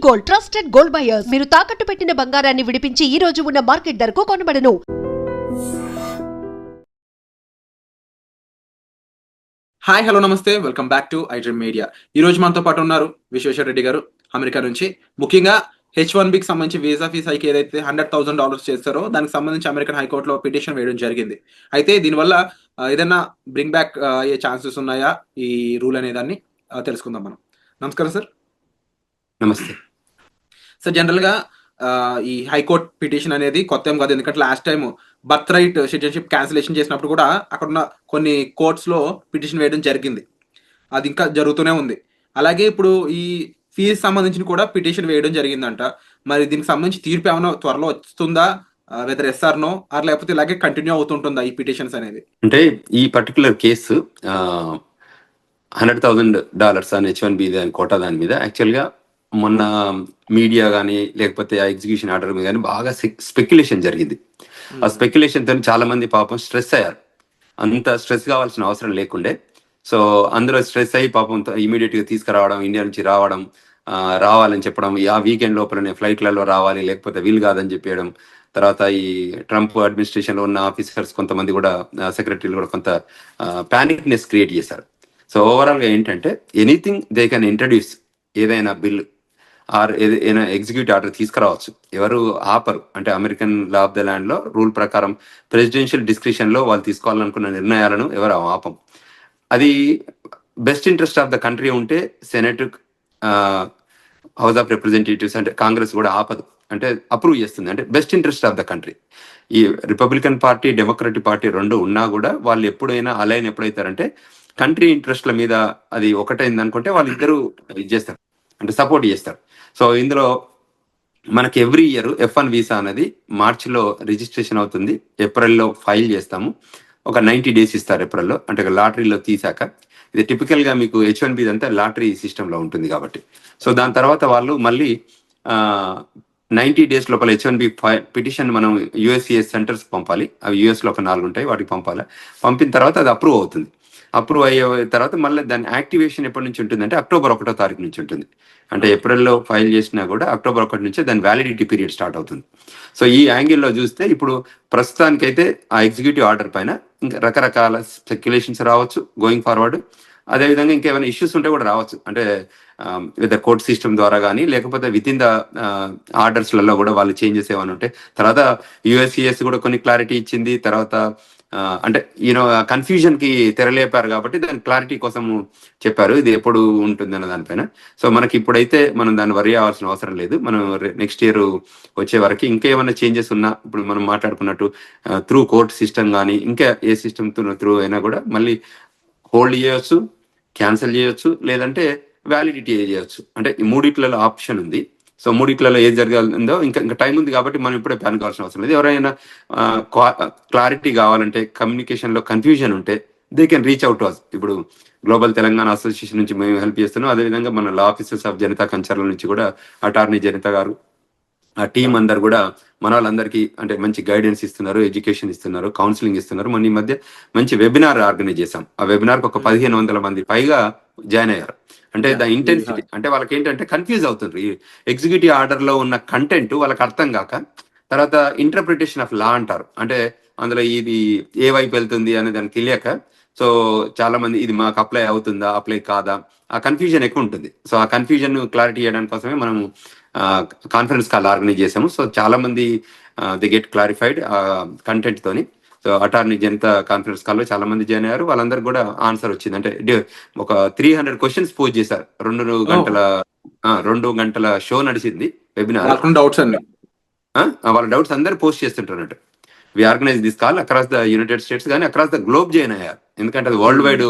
Gold trusted gold buyers. మీరు తాకట్టు పెట్టిన బంగారాన్ని విడిపించి ఈ రోజు ఉన్న మార్కెట్ ధరకు కొనబడను. హాయ్ హలో నమస్తే, welcome back to iDream media. ఈ రోజు మనతో పాటు ఉన్నారు విశ్వేశ్వర రెడ్డి గారు అమెరికా నుంచి. ముఖ్యంగా H1Bకి సంబంధించి వీసా ఫీస్ హైక్ ఏదైతే $100,000 చేస్తారో దానికి సంబంధించి అమెరికన్ హైకోర్టులో పిటిషన్ వేయడం జరిగింది. అయితే దీనివల్ల ఏదైనా బ్రింగ్ బ్యాక్ అయ్యే ఛాన్సెస్ ఉన్నాయా ఈ రూల్ అనే దాన్ని తెలుసుకుందాం మనం. నమస్కారం సార్. నమస్తే సార్, జనరల్ గా ఈ హైకోర్టు పిటిషన్ అనేది కొత్త ఏం కాదు, ఎందుకంటే last time birth right citizenship cancellation చేసినప్పుడు కూడా అక్కడ ఉన్న కొన్ని కోర్ట్స్ లో పిటిషన్ వేయడం జరిగింది. అది ఇంకా జరుగుతూనే ఉంది. అలాగే ఇప్పుడు ఈ ఫీజు సంబంధించిన కూడా పిటిషన్ వేయడం జరిగిందంట. మరి దీనికి సంబంధించి తీర్పు ఏమైనా త్వరలో వస్తుందా, వెదర్ ఎస్ఆర్ నో ఆర్ లేకపోతే ఇలాగే కంటిన్యూ అవుతుంటుందా ఈ పిటిషన్స్ అనేది? అంటే ఈ పర్టికులర్ కేసు $100,000 అని H1B కోటా దాని మీద యాక్చువల్గా మొన్న మీడియా కానీ లేకపోతే ఆ ఎగ్జిక్యూషన్ ఆర్డర్ మీద కానీ బాగా స్పెక్యులేషన్ జరిగింది. ఆ స్పెక్యులేషన్ తో చాలా మంది పాపం స్ట్రెస్ అయ్యారు. అంత స్ట్రెస్ కావాల్సిన అవసరం లేకుండే. సో అందరూ స్ట్రెస్ అయ్యి పాపం ఇమీడియట్ గా తీసుకురావడం, ఇండియా నుంచి రావాలని చెప్పడం, ఆ వీకెండ్ లోపలనే ఫ్లైట్లలో రావాలి లేకపోతే వీలు కాదని చెప్పేయడం. తర్వాత ఈ ట్రంప్ అడ్మినిస్ట్రేషన్ లో ఉన్న ఆఫీసర్స్ కొంతమంది కూడా, సెక్రటరీలు కూడా కొంత ప్యానిక్నెస్ క్రియేట్ చేశారు. సో ఓవరాల్ గా ఏంటంటే ఎనీథింగ్ దే కెన్ ఇంట్రడ్యూస్, ఏదైనా బిల్ ఆర్ ఏదైనా ఎగ్జిక్యూటివ్ ఆర్డర్ తీసుకురావచ్చు, ఎవరు ఆపరు. అంటే American law of the land లో రూల్ ప్రకారం ప్రెసిడెన్షియల్ డిస్క్రిప్షన్ లో వాళ్ళు తీసుకోవాలనుకున్న నిర్ణయాలను ఎవరు ఆపం. అది best interest of the country ఉంటే సెనెట్, హౌస్ ఆఫ్ రిప్రజెంటేటివ్స్ అంటే కాంగ్రెస్ కూడా ఆపదు, అంటే అప్రూవ్ చేస్తుంది. అంటే best interest of the country. ఈ రిపబ్లికన్ పార్టీ, డెమోక్రటిక్ పార్టీ రెండు ఉన్నా కూడా వాళ్ళు ఎప్పుడైనా అలైన్ ఎప్పుడైతారంటే కంట్రీ ఇంట్రెస్ట్ల మీద అది ఒకటైంది అనుకుంటే వాళ్ళిద్దరూ ఇది చేస్తారు, అంటే సపోర్ట్ చేస్తారు. సో ఇందులో మనకి ఎవ్రీ ఇయర్ F1 వీసా అనేది మార్చిలో రిజిస్ట్రేషన్ అవుతుంది, ఏప్రిల్లో ఫైల్ చేస్తాము. ఒక 90 డేస్ ఇస్తారు ఏప్రిల్లో, అంటే లాటరీలో తీసాక. ఇది టిపికల్ గా మీకు H1B అంతా లాటరీ సిస్టమ్ లో ఉంటుంది కాబట్టి. సో దాని తర్వాత వాళ్ళు మళ్ళీ 90 డేస్ లోపల H1B పిటిషన్ మనం USCIS సెంటర్స్ పంపాలి. అవి US లో ఒక 4 ఉంటాయి, వాటికి పంపాలి. పంపిన తర్వాత అది అప్రూవ్ అవుతుంది. అప్రూవ్ అయ్యే తర్వాత మళ్ళీ దాని యాక్టివేషన్ ఎప్పటి నుంచి ఉంటుంది అంటే అక్టోబర్ 1వ తారీఖు నుంచి ఉంటుంది. అంటే ఏప్రిల్లో ఫైల్ చేసినా కూడా అక్టోబర్ 1 నుంచే దాని వ్యాలిడిటీ పీరియడ్ స్టార్ట్ అవుతుంది. సో ఈ యాంగిల్లో చూస్తే ఇప్పుడు ప్రస్తుతానికైతే ఆ ఎగ్జిక్యూటివ్ ఆర్డర్ పైన ఇంకా రకరకాల స్పెక్యులేషన్స్ రావచ్చు గోయింగ్ ఫార్వర్డ్. అదేవిధంగా ఇంకేమైనా ఇష్యూస్ ఉంటే కూడా రావచ్చు, అంటే విత్ కోర్ట్ సిస్టమ్ ద్వారా కానీ లేకపోతే విత్ ఇన్ ద ఆర్డర్స్లలో కూడా వాళ్ళు చేంజెస్ ఏమైనా ఉంటే. తర్వాత USCIS కూడా కొన్ని క్లారిటీ ఇచ్చింది. తర్వాత అంటే కన్ఫ్యూజన్ కి తెరలేపారు కాబట్టి దాని క్లారిటీ కోసం చెప్పారు ఇది ఎప్పుడు ఉంటుంది అన్న దానిపైన. సో మనకి ఇప్పుడైతే మనం దాన్ని వరి అవ్వాల్సిన అవసరం లేదు. మనం నెక్స్ట్ ఇయర్ వచ్చే వరకు ఇంకేమైనా చేంజెస్ ఉన్నా, ఇప్పుడు మనం మాట్లాడుకున్నట్టు త్రూ కోర్ట్ సిస్టమ్ కానీ ఇంకా ఏ సిస్టమ్ త్రూ అయినా కూడా మళ్ళీ హోల్డ్ చేయొచ్చు, క్యాన్సిల్ చేయొచ్చు, లేదంటే వ్యాలిడిటీ చేయొచ్చు. అంటే ఈ మూడిట్లలో ఆప్షన్ ఉంది. సో మూడిట్లలో ఏది జరగాలో ఇంకా టైం ఉంది కాబట్టి మనం ఇప్పుడే ప్లాన్ కావాల్సిన అవసరం లేదు. ఎవరైనా క్లారిటీ కావాలంటే, కమ్యూనికేషన్ లో కన్ఫ్యూజన్ ఉంటే దే కెన్ రీచ్ అవుట్ అస్. ఇప్పుడు గ్లోబల్ తెలంగాణ అసోసియేషన్ నుంచి మేము హెల్ప్ చేస్తున్నాం. అదేవిధంగా మన లా ఆఫీసర్స్ ఆఫ్ జనతా కంచర్ల నుంచి కూడా అటార్నీ జనతా గారు, ఆ టీం అందరు కూడా మన వాళ్ళందరికీ అంటే మంచి గైడెన్స్ ఇస్తున్నారు, ఎడ్యుకేషన్ ఇస్తున్నారు, కౌన్సిలింగ్ ఇస్తున్నారు. మన ఈ మధ్య మంచి వెబినార్ ఆర్గనైజ్ చేశాం. ఆ వెబినార్ కు ఒక 1500 మంది పైగా జాయిన్ అయ్యారు. అంటే ద ఇంటెన్సిటీ అంటే వాళ్ళకి ఏంటంటే కన్ఫ్యూజ్ అవుతుంది. ఎగ్జిక్యూటివ్ ఆర్డర్ లో ఉన్న కంటెంట్ వాళ్ళకి అర్థం కాక, తర్వాత ఇంటర్ప్రిటేషన్ ఆఫ్ లా అంటారు, అంటే అందులో ఇది ఏ వైపు వెళ్తుంది అనే దానికి తెలియక, సో చాలా మంది ఇది మాకు అప్లై అవుతుందా, అప్లై కాదా, ఆ కన్ఫ్యూజన్ ఎక్కువ ఉంటుంది. సో ఆ కన్ఫ్యూజన్ క్లారిటీ చేయడానికి కోసమే మనం కాన్ఫరెన్స్ కాల్ ఆర్గనైజ్ చేసాము. సో చాలా మంది ది గెట్ క్లారిఫైడ్ కంటెంట్ తోని. So attorney Janata conference call లో చాలా మంది జాయిన్ అయ్యారు. వాళ్ళందరూ కూడా ఆన్సర్ వచ్చింది. అంటే ఒక 300 క్వశ్చన్స్ పోజ్ చేశారు. 2 గంటల షో నడిచింది వెబినార్. వాళ్ళ డౌట్స్ అందరు పోస్ట్ చేస్తుంటారు. We organize this call across the United States కానీ అక్రాస్ ద గ్లోబ్ జాయిన్ అయ్యారు. ఎందుకంటే అది వరల్డ్ వైడ్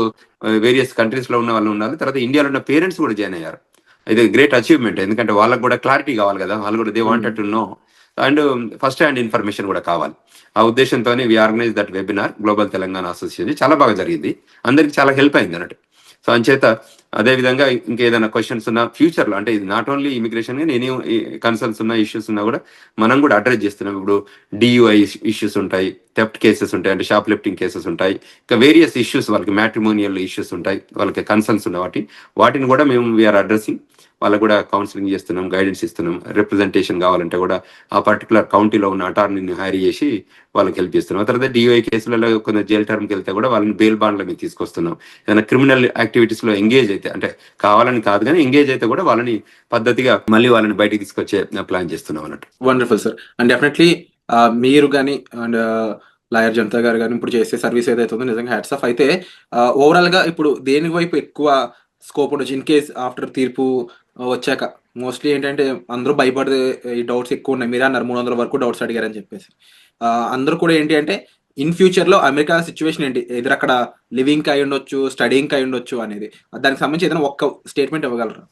వేరియస్ కంట్రీస్ లో ఉన్న వాళ్ళు ఉన్నారు. తర్వాత ఇండియాలో ఉన్న పేరెంట్స్ కూడా జాయిన్ అయ్యారు. ఇది గ్రేట్ అచీవ్మెంట్, ఎందుకంటే వాళ్ళకు కూడా క్లారిటీ కావాలి కదా, వాళ్ళు కూడా they wanted to know and first hand information కూడా కావాలి. ఆ ఉద్దేశంతోనే we organize that webinar global Telangana association. చాలా బాగా జరిగింది, అందరికి చాలా హెల్ప్ అయింది అన్నట్టు. సో అంచేత అదే విధంగా ఇంకేదైనా క్వశ్చన్స్ ఉన్నా ఫ్యూచర్ లో, అంటే ఇది నాట్ ఓన్లీ ఇమిగ్రేషన్ కానీ ఎనీ కన్సర్న్స్ ఉన్న ఇష్యూస్ ఉన్నా కూడా మనం కూడా అడ్రస్ చేస్తున్నాం. ఇప్పుడు DUI ఇష్యూస్ ఉంటాయి, థెఫ్ట్ కేసెస్ ఉంటాయి, అంటే షాప్ లిఫ్టింగ్ కేసెస్ ఉంటాయి, ఇంకా వేరియస్ ఇష్యూస్ వాళ్ళకి మ్యాట్రిమోనియల్ ఇష్యూస్ ఉంటాయి, వాళ్ళకి కన్సర్న్స్ ఉన్న వాటిని కూడా మేము వీఆర్ అడ్రసింగ్. వాళ్ళకు కూడా కౌన్సిలింగ్ చేస్తున్నాం, గైడెన్స్ ఇస్తున్నాం. రిప్రజెంటేషన్ కావాలంటే కూడా ఆ పర్టికులర్ కౌంటీలో ఉన్న అటార్నీని హైర్ చేసి వాళ్ళకి హెల్ప్ చేస్తున్నాం. ఆ తర్వాత DOI కేసులలో కొంత జైల్ టర్మ్కి వెళ్తే కూడా వాళ్ళని బెయిల్ బాండ్ల మీద తీసుకొస్తున్నాం. ఏదైనా క్రిమినల్ యాక్టివిటీస్ లో ఎంగేజ్ అయితే, అంటే కావాలని కాదు కానీ ఎంగేజ్ అయితే కూడా వాళ్ళని పద్ధతిగా మళ్ళీ వాళ్ళని బయటికి తీసుకొచ్చే ప్లాన్ చేస్తున్నాం అన్నట్టు. Wonderful sir. అండ్ డెఫినెట్లీ మీరు కానీ అండ్ లాయర్ జనతా గారు కానీ ఇప్పుడు చేసే సర్వీస్ ఏదైతే ఉందో నిజంగా హ్యాట్స్ ఆఫ్. అయితే ఓవరాల్ గా ఇప్పుడు దేని వైపు ఎక్కువ స్కోప్ ఉండొచ్చు ఇన్ కేస్ ఆఫ్టర్ తీర్పు వచ్చాక? మోస్ట్లీ ఏంటంటే అందరూ భయపడే ఈ డౌట్స్ ఎక్కువ ఉన్నాయి. మీరే అన్నారు 300 వరకు డౌట్స్ అడిగారని చెప్పేసి. అందరూ కూడా ఏంటి అంటే ఇన్ ఫ్యూచర్ లో అమెరికా సిచ్యువేషన్ ఏంటి, ఎదురు అక్కడ లివింగ్ అయి ఉండొచ్చు, స్టడీయింగ్ అయి ఉండొచ్చు అనేది, దానికి సంబంధించి ఏదైనా ఒక్క స్టేట్మెంట్ ఇవ్వగలరా?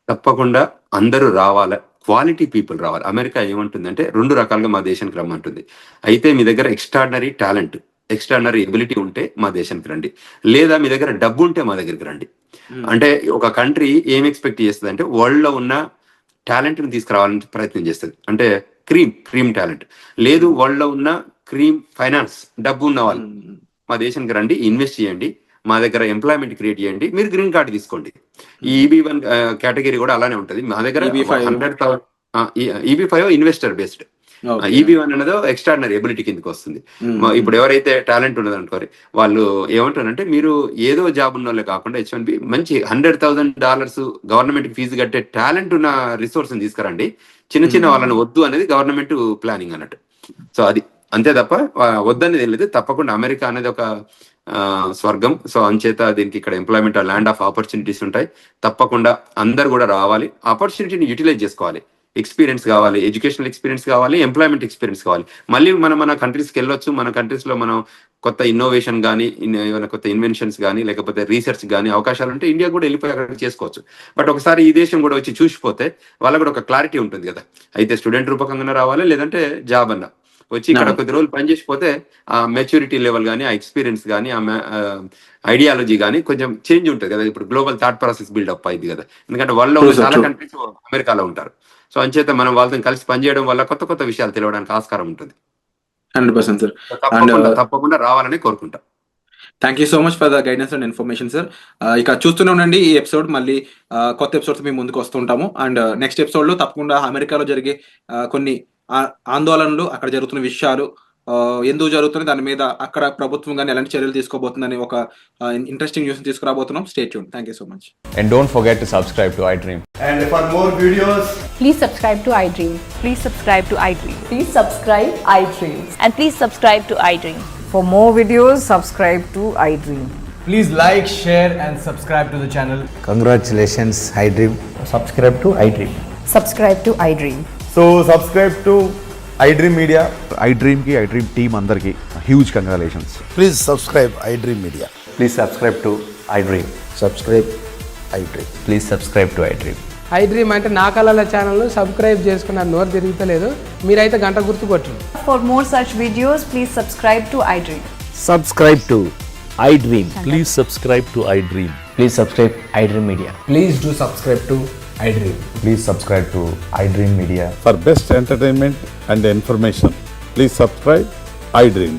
తప్పకుండా అందరూ రావాలి, క్వాలిటీ పీపుల్ రావాలి. అమెరికా ఏమంటుందంటే 2 రకాలుగా మా దేశానికి రమ్మంటుంది. అయితే మీ దగ్గర ఎక్స్ట్రాడినరీ టాలెంట్, ఎక్స్ట్రాడినరీ ఎబిలిటీ ఉంటే మా దేశానికి రండి, లేదా మీ దగ్గర డబ్బు ఉంటే మా దగ్గరికి రండి. అంటే ఒక కంట్రీ ఏం ఎక్స్పెక్ట్ చేస్తుంది అంటే వరల్డ్ లో ఉన్న టాలెంట్ ని తీసుకురావాలని ప్రయత్నం చేస్తుంది. అంటే క్రీమ్ టాలెంట్ లేదు, వరల్డ్ లో ఉన్న క్రీమ్ ఫైనాన్స్, డబ్బు ఉన్న వాళ్ళు మా దేశానికి రండి, ఇన్వెస్ట్ చేయండి, మా దగ్గర ఎంప్లాయ్మెంట్ క్రియేట్ చేయండి, మీరు గ్రీన్ కార్డు తీసుకోండి. ఈ EB1 కేటగిరీ కూడా అలానే ఉంటుంది. మా దగ్గర EB5 ఇన్వెస్టర్ బేస్డ్, EB1 అనేది ఎక్స్ట్రాడినరీ ఎబిలిటీ కిందకి వస్తుంది. ఇప్పుడు ఎవరైతే టాలెంట్ ఉన్నది అనుకోరు వాళ్ళు ఏమంటారంటే మీరు ఏదో జాబ్ ఉన్న వాళ్ళే కాకుండా H1B మంచి $100,000 గవర్నమెంట్ ఫీజు కట్టే టాలెంట్ ఉన్న రిసోర్స్ తీసుకురండి, చిన్న వాళ్ళని వద్దు అనేది గవర్నమెంట్ ప్లానింగ్ అన్నట్టు. సో అది అంతే తప్ప వద్దనేది లేదు. తప్పకుండా అమెరికా అనేది ఒక స్వర్గం. సో అంచేత దీనికి ఇక్కడ ఎంప్లాయ్మెంట్ ల్యాండ్ ఆఫ్ ఆపర్చునిటీస్ ఉంటాయి. తప్పకుండా అందరు కూడా రావాలి, ఆపర్చునిటీని యూటిలైజ్ చేసుకోవాలి. ఎక్స్పీరియన్స్ కావాలి, ఎడ్యుకేషనల్ ఎక్స్పీరియన్స్ కావాలి, ఎంప్లాయ్మెంట్ ఎక్స్పీరియన్స్ కావాలి. మళ్ళీ మన కంట్రీస్కి వెళ్ళొచ్చు. మన కంట్రీస్లో మనం కొత్త ఇన్నోవేషన్ కానీ, ఏమైనా కొత్త ఇన్వెన్షన్స్ కానీ, లేకపోతే రీసెర్చ్ కానీ అవకాశాలు ఉంటే ఇండియా కూడా వెళ్ళిపోయి అక్కడ చేసుకోవచ్చు. బట్ ఒకసారి ఈ దేశం కూడా వచ్చి చూసిపోతే వాళ్ళకు కూడా ఒక క్లారిటీ ఉంటుంది కదా, అయితే స్టూడెంట్ రూపకంగా రావాలి, లేదంటే జాబ్ అన్నా వచ్చి ఇక్కడ కొద్ది రోజులు పనిచేసిపోతే ఆ మెచ్యూరిటీ లెవెల్ కానీ, ఆ ఎక్స్పీరియన్స్ కానీ, ఆ ఐడియాలజీ కానీ కొంచెం చేంజ్ ఉంటుంది కదా. ఇప్పుడు గ్లోబల్ థాట్ ప్రాసెస్ బిల్డప్ అయింది కదా, ఎందుకంటే వాళ్ళలో చాలా కంట్రీస్ అమెరికాలో ఉంటారు. సో అంచేత మనం వాళ్ళతో కలిసి పనిచేయడం వల్ల కొత్త విషయాలు తెలియడానికి ఆస్కారం ఉంటుంది. 100% సార్. తప్పకుండా రావాలని కోరుకుంటా. Thank you so much for the guidance and information sir. ఇక చూస్తూనే ఉండండి ఈ ఎపిసోడ్, మళ్ళీ కొత్త ఎపిసోడ్స్ మేము ముందుకు వస్తుంటాము. అండ్ నెక్స్ట్ ఎపిసోడ్ లో తప్పకుండా అమెరికాలో జరిగే కొన్ని ఆందోళనలు, అక్కడ జరుగుతున్న విషయాలు ఎందుకు జరుగుతుంది, దాని మీద అక్కడ ప్రభుత్వం కానీ ఎలాంటి చర్యలు తీసుకోబోతుందని ఒక ఇంట్రెస్టింగ్ న్యూస్ తీసుకురాబోతున్నాం. Stay tune. Thank you so much. And don't forget to subscribe to iDream. And for more videos, please subscribe to iDream. Please subscribe to iDream. Please subscribe iDream. And please subscribe to iDream. For more videos, subscribe to iDream. please like, share and subscribe to the channel. Congratulations, iDream. Subscribe to iDream. Subscribe to iDream. So subscribe to iDream Media. iDream की iDream team अंदर की huge congratulations. Please subscribe iDream Media. Please subscribe to iDream. Subscribe iDream. Please subscribe to iDream. iDream అంటే నా కళల channel subscribe చేసుకున్న నోరు తిరుగుతలేదు, మీరైతే గంట గుర్తు కొట్టండి. For more such videos, please subscribe to iDream. Subscribe to iDream. Please subscribe to iDream. Please subscribe iDream Media. Please do subscribe to iDream. Please subscribe to iDream Media. For best entertainment and information, please subscribe iDream.